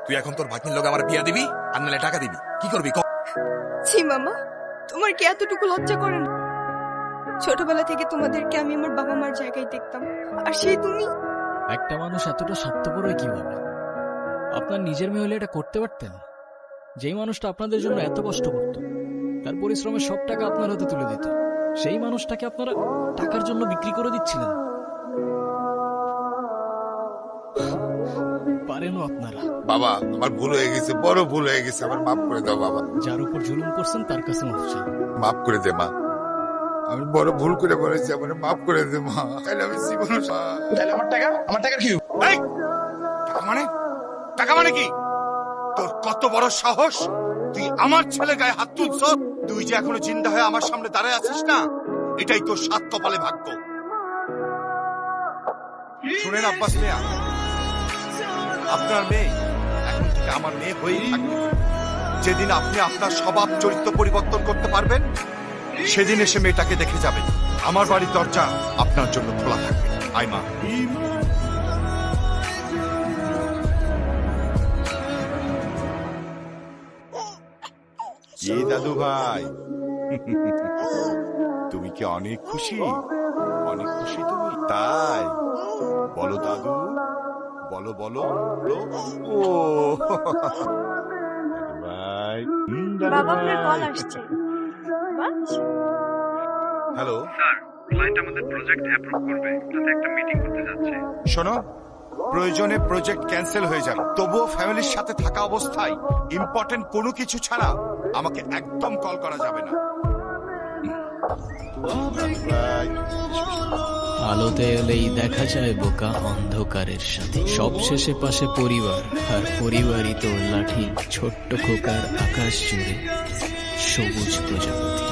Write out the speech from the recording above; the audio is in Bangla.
তুই এখন তোর ভাগ্নির লোক আমার বিয়া দিবি আর নাহলে টাকা দিবি, কি করবি? ছি মামা, তোমার কি এতটুকু লজ্জা করে না? ছোটবেলা থেকে তোমাদেরকে আমি আমার বাবা মার জায়গায় দেখতাম, আর সেই তুমি। একটা মানুষ এতটা স্বার্থপর হয় কিভাবে? আপনার নিজের মেয়ে হলে এটা করতে পারতেন? যেই মানুষটা আপনাদের জন্য এত কষ্ট করত, তার পরিশ্রমের সব টাকা আপনার হাতে তুলে দিত, সেই মানুষটাকে আপনারা টাকার জন্য বিক্রি করে দিচ্ছিলেন। পারেনও আপনারা। বাবা আমার ভুল হয়ে গেছে, বড় ভুল হয়ে গেছে, আমার মাফ করে দাও বাবা। যার উপর জুলুম করছেন তার কাছে মাফ চান। মাফ করে দে মা, আমি বড় ভুল করে বলেছি, আমার মাফ করে দে মা। তাহলে আমি জীবন তাহলে আমার টাকা কি? এই টাকা মানে কি? তোর কত বড় সাহস, তুই আমার ছেলে গায়ে হাত তুলছ? তুই যে এখনো জিন্দা হয়ে আমার সামনে দাঁড়ায় আছিস না, এটাই তোর সাত কপালে ভাগ্য। শুনেন আব্বাস মিয়া, আপনার মেয়ে এখন থেকে আমার মেয়ে হয়েই থাকবে। যেদিন আপনি আপনার স্বভাব চরিত্র পরিবর্তন করতে পারবেন, সেদিন এসে মেয়েটাকে দেখে যাবেন। আমার বাড়ির দরজা আপনার জন্য খোলা থাকবে। আয় মা। কি দাদু ভাই, তুমি কি অনেক খুশি? অনেক খুশি তুমি? তাই বলো দাদু, বলো বলো বলো। ও দাদু ভাই, বাবা, আপনার কল আসছে। হ্যালো স্যার, ক্লায়েন্ট আমাদের প্রজেক্ট অ্যাপ্রুভ করবে, সাথে একটা মিটিং করতে যাচ্ছে। শোনো, প্রয়োজনে প্রজেক্ট ক্যান্সেল হয়ে যাবে, তবুও ফ্যামিলির সাথে থাকা অবস্থায় ইম্পর্টেন্ট কোনো কিছু ছাড়া আমাকে একদম কল করা যাবে না। দাদু ভাই, আলোতে এলেই দেখা যায় বোকা অন্ধকারের সাথে। সবশেষে পাশে পরিবার, আর পরিবারই তোর লাঠি। ছোট্ট খোকার আকাশ জুড়ে সবুজ প্রজাপতি।